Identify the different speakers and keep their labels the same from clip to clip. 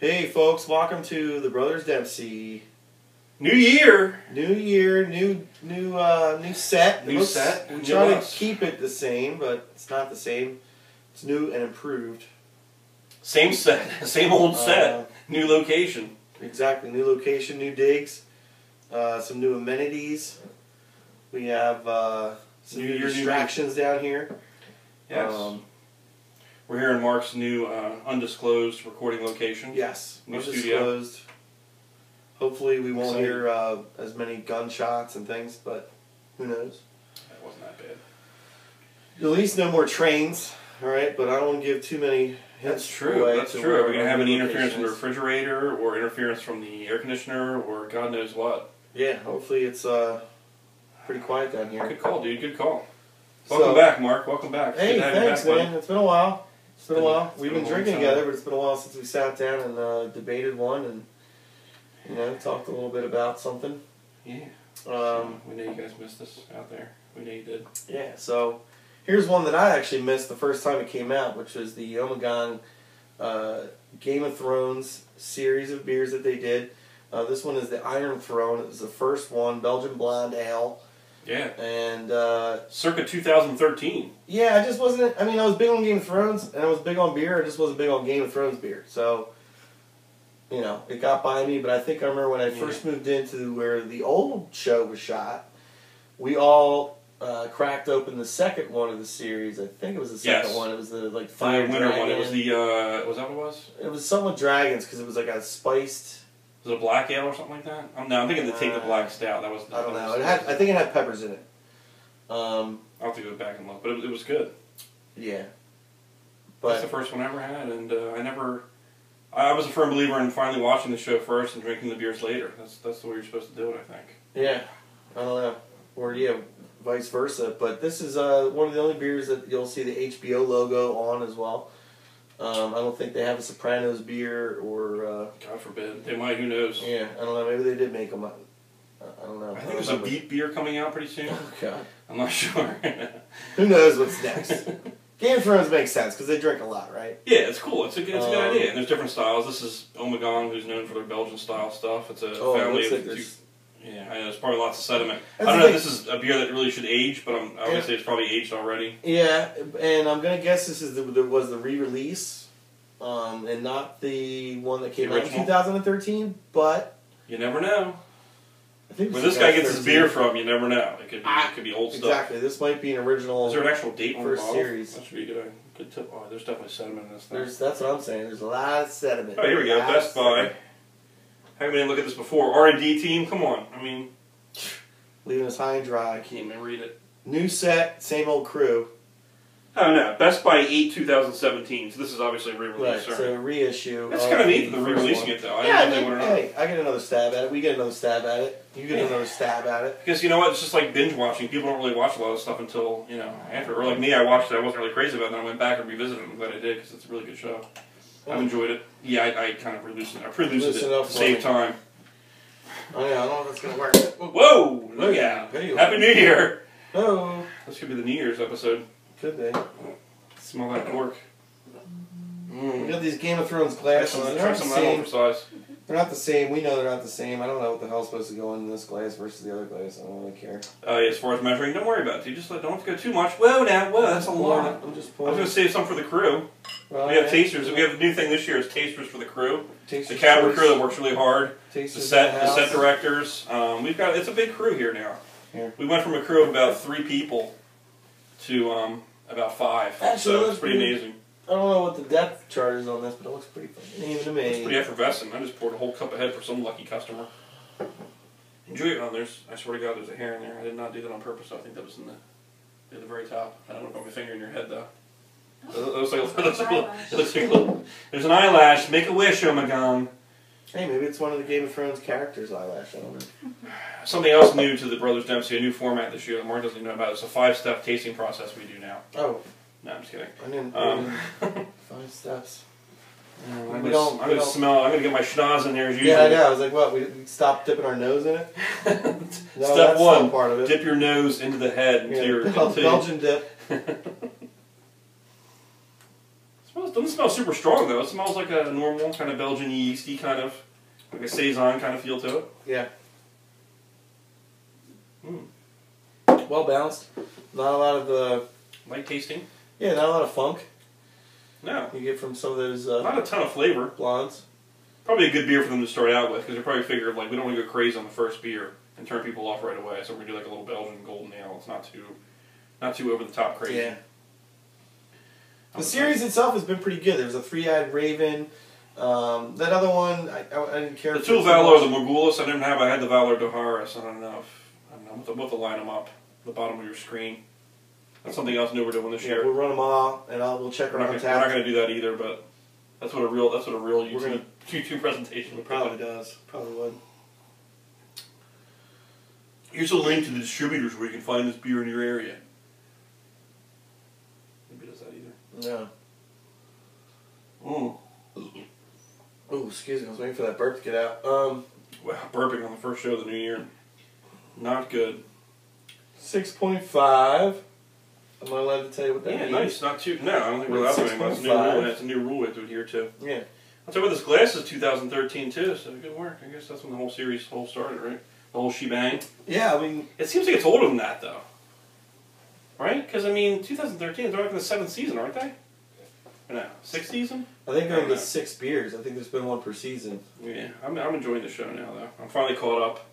Speaker 1: Hey folks, welcome to the Brothers Dempsey.
Speaker 2: New year,
Speaker 1: new set.
Speaker 2: New set.
Speaker 1: We try to keep it the same, but it's not the same. It's new and improved.
Speaker 2: same set, same old set, new location.
Speaker 1: Exactly, new location, new digs, some new amenities. We have some new distractions down here.
Speaker 2: Yes. We're here in Mark's new undisclosed recording location.
Speaker 1: Yes,
Speaker 2: new
Speaker 1: undisclosed.
Speaker 2: studio.
Speaker 1: Hopefully we won't hear as many gunshots and things, but who knows?
Speaker 2: That wasn't that bad.
Speaker 1: At least no more trains, alright? But I don't want to give too many hints.
Speaker 2: That's true. That's true. Are we going to have any interference from the refrigerator, or interference from the air conditioner, or God knows what?
Speaker 1: Yeah, hopefully it's pretty quiet down here.
Speaker 2: Good call, dude. Good call. Welcome back, Mark. Welcome back.
Speaker 1: Hey, thanks, man. It's been a while. It's been a while. We've been drinking together, but it's been a while since we sat down and debated one and talked a little bit about something.
Speaker 2: Yeah. We know you guys missed us out there. We know you did.
Speaker 1: Yeah. So here's one that I actually missed the first time it came out, which was the Ommegang Game of Thrones series of beers that they did. This one is the Iron Throne. It was the first one, Belgian Blonde Ale.
Speaker 2: Yeah.
Speaker 1: And
Speaker 2: circa 2013.
Speaker 1: Yeah, I just wasn't. I mean, I was big on Game of Thrones, and I was big on beer. I just wasn't big on Game of Thrones beer. So, it got by me. But I think I remember when I first moved into where the old show was shot, we all cracked open the second one of the series. I think it was the second one. It was the Fire
Speaker 2: Winter
Speaker 1: Dragon
Speaker 2: one. It was the was that what it was?
Speaker 1: It was something with dragons because it was like a spiced.
Speaker 2: Was it a black ale or something like that? No, I'm thinking the Take the Black Stout. That was.
Speaker 1: I don't know. I think it had peppers in it.
Speaker 2: I'll have to go back and look, but it was good.
Speaker 1: Yeah.
Speaker 2: But that's the first one I ever had, and I was a firm believer in finally watching the show first and drinking the beers later. That's the way you're supposed to do it, I think.
Speaker 1: Yeah. I don't know. Or vice versa. But this is one of the only beers that you'll see the HBO logo on as well. I don't think they have a Sopranos beer or...
Speaker 2: God forbid. They might, who knows?
Speaker 1: Yeah, I don't know. Maybe they did make them. I don't know.
Speaker 2: I think there's a beet beer coming out pretty soon.
Speaker 1: Oh, God.
Speaker 2: I'm not sure.
Speaker 1: Who knows what's next? Game of Thrones makes sense because they drink a lot, right?
Speaker 2: Yeah, it's cool. It's a good idea. And there's different styles. This is Ommegang, who's known for their Belgian style stuff. It's a family of... Yeah, I know, there's probably lots of sediment. I don't know if this is a beer that really should age, but I'm going to say it's probably aged already.
Speaker 1: Yeah, and I'm going to guess this is was the re-release, and not the one that came out in 2013, but...
Speaker 2: You never know.
Speaker 1: I think
Speaker 2: where this guy gets his beer from, you never know. It could be old stuff.
Speaker 1: Exactly, this might be an original...
Speaker 2: Is there an actual date on the bottle?
Speaker 1: Series.
Speaker 2: That should be a good tip. Oh, there's definitely sediment in this thing.
Speaker 1: That's what I'm saying. There's a lot of sediment.
Speaker 2: Oh, here we go. Best Buy. Haven't been able to look at this before. R&D team, come on. I mean...
Speaker 1: Leaving us high and dry.
Speaker 2: I can't even read it.
Speaker 1: New set, same old crew.
Speaker 2: Oh, no. Best Buy 8/2017. So this is obviously a re-release.
Speaker 1: Right, so a reissue.
Speaker 2: That's kind of neat that they're re-releasing it, though.
Speaker 1: Hey, I get another stab at it. We get another stab at it. You get another stab at it.
Speaker 2: Because, you know what? It's just like binge watching. People don't really watch a lot of stuff until, after. Or like me, I watched it. I wasn't really crazy about it. Then I went back and revisited it. I'm glad I did because it's a really good show. I've enjoyed it. Yeah, I kind of pre-loosened it. I pre-loosened it to save time.
Speaker 1: Oh yeah, I don't know if that's going to work.
Speaker 2: Whoa! Look out. Happy New Year!
Speaker 1: Oh.
Speaker 2: This could be the New Year's episode.
Speaker 1: Could be.
Speaker 2: Smell that cork.
Speaker 1: We got these Game of Thrones glasses. They're not the same. They're not the same. We know they're not the same. I don't know what the hell's supposed to go in this glass versus the other glass. I don't really care.
Speaker 2: As far as measuring, don't worry about it. You just don't have to go too much. Whoa, that's a lot.
Speaker 1: I'm just
Speaker 2: I was
Speaker 1: pulling.
Speaker 2: going to save some for the crew.
Speaker 1: Well,
Speaker 2: we have tasters. We have a new thing this year is tasters for the crew.
Speaker 1: Tasters
Speaker 2: the camera crew that works really hard.
Speaker 1: The
Speaker 2: set directors. It's a big crew here now.
Speaker 1: Here.
Speaker 2: We went from a crew of about 3 people to about 5.
Speaker 1: Actually,
Speaker 2: so it's pretty amazing.
Speaker 1: I don't know what the depth chart is on this, but it looks pretty funny. Even to me.
Speaker 2: It's pretty effervescent. I just poured a whole cup ahead for some lucky customer. Enjoy it. I swear to God, there's a hair in there. I did not do that on purpose. I think that was at the very top. I don't want to put my finger in your head, though. It looks like a little... There's an eyelash. Make a wish, Ommegang.
Speaker 1: Hey, maybe it's one of the Game of Thrones characters' eyelash. I don't know.
Speaker 2: Something else new to the Brothers Dempsey, a new format this year that Mark doesn't even know about. It's a 5-step tasting process we do now.
Speaker 1: Oh.
Speaker 2: No, I'm just kidding.
Speaker 1: I didn't 5 steps.
Speaker 2: I'm going to get my schnoz in there as usual.
Speaker 1: Yeah, I know. I was like, what? We stopped dipping our nose in it? No,
Speaker 2: Step 1,
Speaker 1: part of it.
Speaker 2: Dip your nose into the head.
Speaker 1: Belgian dip.
Speaker 2: It smells doesn't smell super strong though. It smells like a normal kind of Belgian yeasty kind of, like a saison kind of feel to it.
Speaker 1: Yeah. Well balanced. Not a lot of
Speaker 2: light tasting.
Speaker 1: Yeah, not a lot of funk.
Speaker 2: No.
Speaker 1: You get from some of those.
Speaker 2: Not a ton of flavor.
Speaker 1: Blondes.
Speaker 2: Probably a good beer for them to start out with, because they probably figured like we don't want to go crazy on the first beer and turn people off right away. So we're gonna do like a little Belgian golden ale. It's not too over the top crazy.
Speaker 1: Yeah. The series itself has been pretty good. There's a three-eyed raven. That other one, I didn't care.
Speaker 2: The two Valor, the Morgulus, I didn't have. I had the Valor Doharis. I don't know. I'm about to line them up. The bottom of your screen. That's something else new we're doing this year.
Speaker 1: We'll run them all, and we'll check our own tap.
Speaker 2: We're not going to do that either, but that's what a real YouTube presentation would
Speaker 1: probably does. Probably would.
Speaker 2: Here's a link to the distributors where you can find this beer in your area. Maybe it does that either.
Speaker 1: No. Oh, excuse me. I was waiting for that burp to get out.
Speaker 2: Wow, burping on the first show of the new year. Not good.
Speaker 1: 6.5. Am I allowed to tell you what that means?
Speaker 2: Yeah, nice. Not too. No, I don't think we're allowed to. That's a new rule. That's a new rule we have to adhere to.
Speaker 1: Yeah.
Speaker 2: I'll tell you what, this glass is 2013 too, so good work. I guess that's when the whole series started, right? The whole shebang.
Speaker 1: Yeah, I mean...
Speaker 2: It seems like it's older than that, though. Right? Because, I mean, 2013, they're like in the 7th season, aren't they? Or no, 6th season?
Speaker 1: I think they're in the 6 beers. I think there's been one per season.
Speaker 2: Yeah, I'm enjoying the show now, though. I'm finally caught up.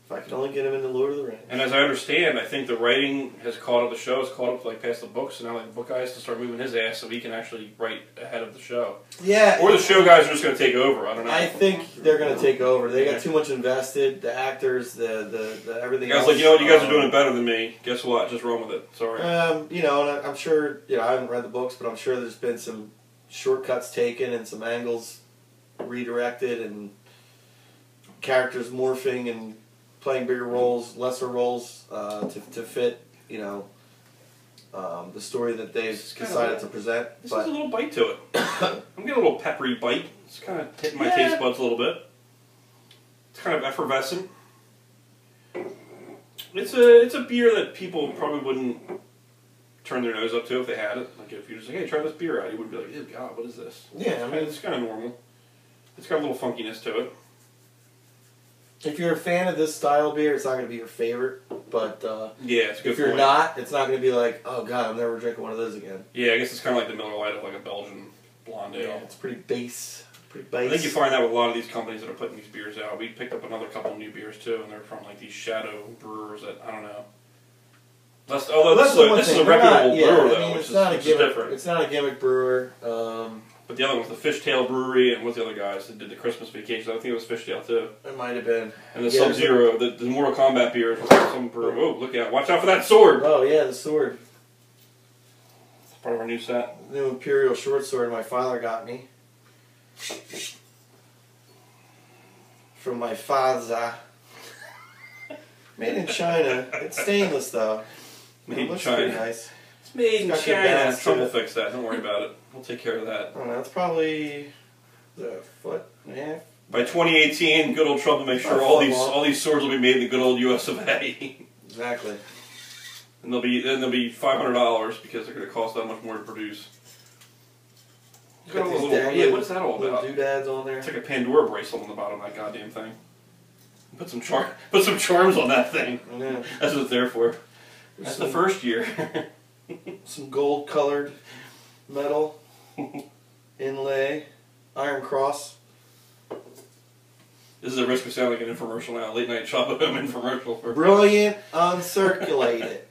Speaker 1: If I could only get him into Lord of the Rings.
Speaker 2: And as I understand, I think the writing has caught up, the show has caught up like past the books, so now like, the book guy has to start moving his ass so he can actually write ahead of the show.
Speaker 1: Yeah.
Speaker 2: Or the show guys are just going to take over, I don't know.
Speaker 1: I think they're going to take over. They got too much invested, the actors, the everything else.
Speaker 2: Guys like, you know what, you guys are doing it better than me. Guess what, just run with it, sorry.
Speaker 1: You know, and I'm sure, you know, I haven't read the books, but I'm sure there's been some shortcuts taken and some angles redirected and characters morphing and playing bigger roles, lesser roles to fit, you know, the story that they've decided to present.
Speaker 2: This has a little bite to it. I'm getting a little peppery bite. It's kind of hitting my taste buds a little bit. It's kind of effervescent. It's a beer that people probably wouldn't turn their nose up to if they had it. Like if you're just like, hey, try this beer out, you wouldn't be like, oh God, what is this?
Speaker 1: Yeah, I mean,
Speaker 2: it's kind of normal. It's got a little funkiness to it.
Speaker 1: If you're a fan of this style of beer, it's not going to be your favorite. But
Speaker 2: yeah, it's a good
Speaker 1: if you're
Speaker 2: point.
Speaker 1: not, it's not going to be like, oh God, I'm never drinking one of those again.
Speaker 2: Yeah, I guess it's kind of like the Miller Lite of like a Belgian blonde ale.
Speaker 1: Yeah, it's pretty base.
Speaker 2: I think you find that with a lot of these companies that are putting these beers out. We picked up another couple of new beers too, and they're from like these shadow brewers that I don't know. Although this is a reputable brewer though, which is different.
Speaker 1: It's not a gimmick brewer.
Speaker 2: But the other one was the Fishtail Brewery, and with the other guys that did the Christmas Vacation. I think it was Fishtail too.
Speaker 1: It might have been.
Speaker 2: And the Sub-Zero, the Mortal Kombat beers was some brewer. Oh, look out! Watch out for that sword!
Speaker 1: Oh yeah, the sword.
Speaker 2: It's part of our new set.
Speaker 1: New Imperial short sword my father got me. From my father. Made in China. It's stainless though.
Speaker 2: Made in
Speaker 1: looks
Speaker 2: China.
Speaker 1: pretty nice.
Speaker 2: It's made in China. Trump will fix that. Don't worry about it. We'll take care of that.
Speaker 1: I don't know. It's probably a foot and a half.
Speaker 2: By 2018, good old Trump will make sure all these swords will be made in the good old U.S. of A.
Speaker 1: Exactly.
Speaker 2: And they'll be $500 because they're going to cost that much more to produce.
Speaker 1: Got
Speaker 2: yeah, what's that all about?
Speaker 1: Doodads on there.
Speaker 2: It's like a Pandora bracelet on the bottom of that goddamn thing. Put some charms on that thing.
Speaker 1: I know.
Speaker 2: That's what it's there for. That's the first year.
Speaker 1: Some gold colored metal inlay, iron cross.
Speaker 2: This is a risk of sounding like an infomercial now. Late night shop at home infomercial for
Speaker 1: brilliant, uncirculated.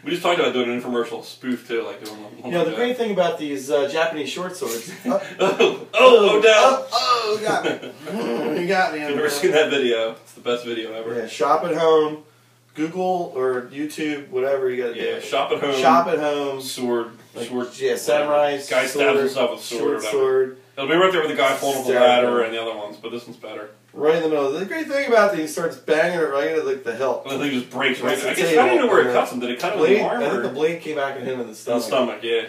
Speaker 2: We just talked about doing an infomercial spoof too, like doing one.
Speaker 1: You know, the great thing about these Japanese short swords.
Speaker 2: Odell!
Speaker 1: You got me. You got me.
Speaker 2: If you've never seen that video, it's the best video ever.
Speaker 1: Yeah, shop at home, Google or YouTube, whatever you got to do.
Speaker 2: Yeah, shop at home.
Speaker 1: Shop at home.
Speaker 2: Sword.
Speaker 1: Yeah, samurai.
Speaker 2: Guy stabs himself with sword or whatever.
Speaker 1: Sword.
Speaker 2: It'll be right there with the guy falling off the ladder and the other ones, but this one's better.
Speaker 1: Right in the middle. The great thing about it, he starts banging it right at like the hilt.
Speaker 2: And the thing just breaks right there. I guess I don't even know where it cuts him. Did it cut him in the arm?
Speaker 1: I think the blade came back at him in the stomach.
Speaker 2: In the stomach, yeah.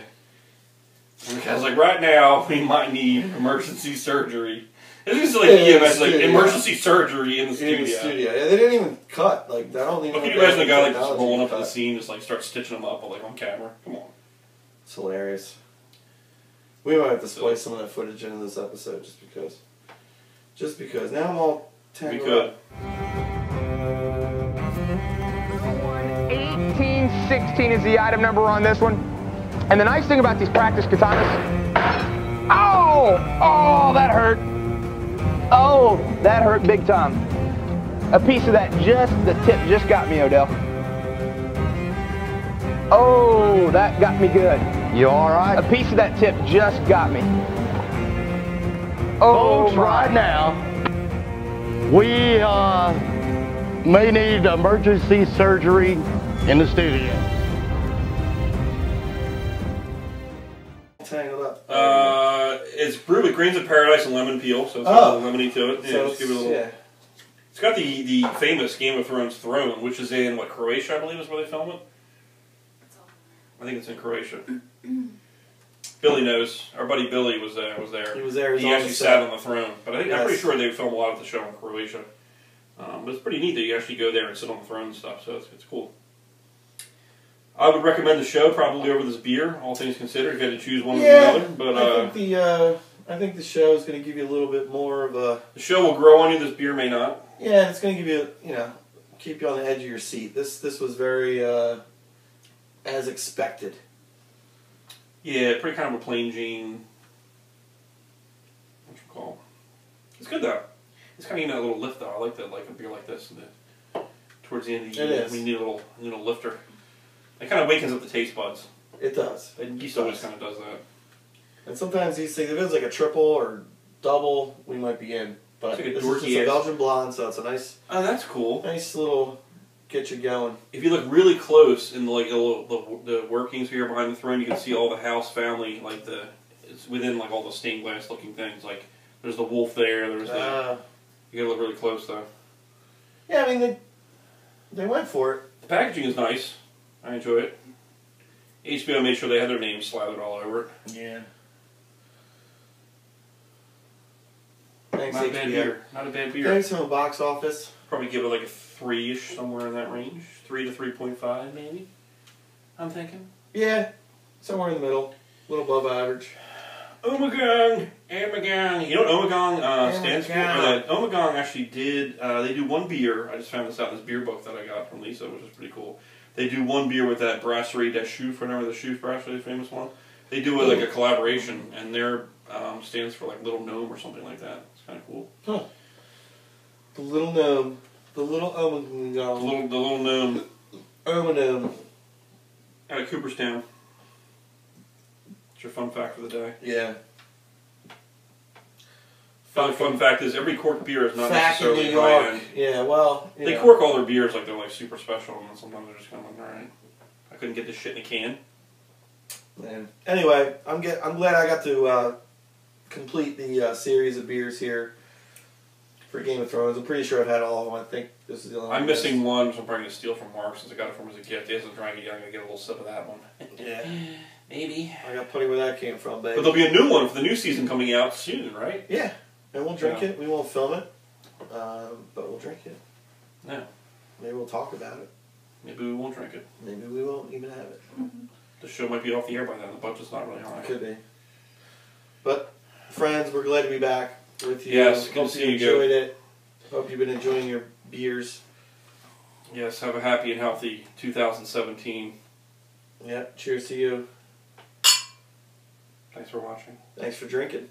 Speaker 2: And the guy's like, right now, we might need emergency surgery. It's just like EMS, like emergency surgery in the studio.
Speaker 1: In the studio. Yeah, they didn't even cut. Like, I don't even know.
Speaker 2: Can you imagine a guy like just rolling up to the scene, just like start stitching them up like on camera? Come on.
Speaker 1: It's hilarious. We might have to splice some of that footage into this episode just because. Just because. Now I'm all tangled up.
Speaker 3: 1816 is the item number on this one. And the nice thing about these practice katanas... Oh! Oh, that hurt. Oh, that hurt big time. A piece of that the tip just got me, Odell. Oh, that got me good.
Speaker 4: You all right?
Speaker 3: A piece of that tip just got me. Oh,
Speaker 4: Folks, right now, we may need emergency surgery in the studio.
Speaker 1: Tangled up.
Speaker 2: It's brewed with grains of paradise and lemon peel, so it's got a little lemony to it. Yeah,
Speaker 1: So
Speaker 2: just give it a little.
Speaker 1: yeah.
Speaker 2: It's got the famous Game of Thrones throne, which is in Croatia, I believe, is where they film it. I think it's in Croatia. Billy knows. Our buddy Billy was there.
Speaker 1: He was there.
Speaker 2: He actually sat on the throne. But I'm pretty sure they film a lot of the show in Croatia. But it's pretty neat that you actually go there and sit on the throne and stuff. So it's cool. I would recommend the show probably over this beer, all things considered. If you had to choose one or the other, but
Speaker 1: I think the show is going to give you a little bit more of a.
Speaker 2: The show will grow on you. This beer may not.
Speaker 1: Yeah, it's going to give you, keep you on the edge of your seat. This was very as expected.
Speaker 2: Yeah, pretty kind of a plain Jane. What you call? It's good though. It's kind of a little lift though. I like that, like a beer like this. Towards the end of the year, we need a little lifter. It kind of wakens up the taste buds.
Speaker 1: It does.
Speaker 2: And yeast always kind of does that.
Speaker 1: And sometimes these things, if it's like a triple or double, we might be in. But
Speaker 2: it's like
Speaker 1: this is just a Belgian blonde, so it's a nice.
Speaker 2: Oh, that's cool.
Speaker 1: Nice little get you going.
Speaker 2: If you look really close in the workings here behind the throne, you can see all the house family, it's within all the stained glass looking things. Like there's the wolf there. There's you gotta look really close though.
Speaker 1: Yeah, I mean they went for it.
Speaker 2: The packaging is nice. I enjoy it. HBO made sure they had their names slathered all over it.
Speaker 1: Yeah. Thanks,
Speaker 2: Not a
Speaker 1: HBO.
Speaker 2: bad beer. Not a bad beer.
Speaker 1: Thanks from the box office.
Speaker 2: Probably give it like a 3-ish, somewhere in that range. 3 to 3.5, maybe. I'm thinking.
Speaker 1: Yeah, somewhere in the middle. A little above average.
Speaker 2: Ommegang! You know what Ommegang stands for? Ommegang actually did, they do one beer. I just found this out in this beer book that I got from Lisa, which is pretty cool. They do one beer with that Brasserie des Choufs, remember the Choufs Brasserie, the famous one? They do it like a collaboration, and their stands for like Little Gnome or something like that. It's kind of cool.
Speaker 1: Huh. The Little Gnome. The Little Ommegang.
Speaker 2: The little Gnome.
Speaker 1: Gnome.
Speaker 2: Out of Cooperstown. It's your fun fact for the day.
Speaker 1: Yeah.
Speaker 2: Another fun fact is every corked beer is not
Speaker 1: Fact in
Speaker 2: necessarily
Speaker 1: New York.
Speaker 2: high-end.
Speaker 1: Yeah, well,
Speaker 2: They cork all their beers like they're like super special, and then sometimes they're just kind of like, alright, I couldn't get this shit in a can.
Speaker 1: Man. Anyway, I'm glad I got to complete the series of beers here for Game of Thrones. I'm pretty sure I've had all of them. I think this is the only one.
Speaker 2: I'm missing one, which I'm probably going to steal from Mark since I got it from him as a gift. He hasn't drank it yet. I'm going to get a little sip of that one.
Speaker 1: Yeah.
Speaker 2: Maybe.
Speaker 1: I got plenty where that came from, baby.
Speaker 2: But there'll be a new one for the new season coming out soon, right?
Speaker 1: Yeah. And we'll drink it. We won't film it. But we'll drink it.
Speaker 2: Yeah.
Speaker 1: Maybe we'll talk about it.
Speaker 2: Maybe we won't drink it.
Speaker 1: Maybe we won't even have it.
Speaker 2: Mm-hmm. The show might be off the air by then. The budget's not really high.
Speaker 1: It could be. But, friends, we're glad to be back with you.
Speaker 2: Yes, good to
Speaker 1: Hope
Speaker 2: see
Speaker 1: you
Speaker 2: you
Speaker 1: enjoyed it. Hope you've been enjoying your beers.
Speaker 2: Yes, have a happy and healthy 2017.
Speaker 1: Yep. Cheers to you.
Speaker 2: Thanks for watching.
Speaker 1: Thanks for drinking.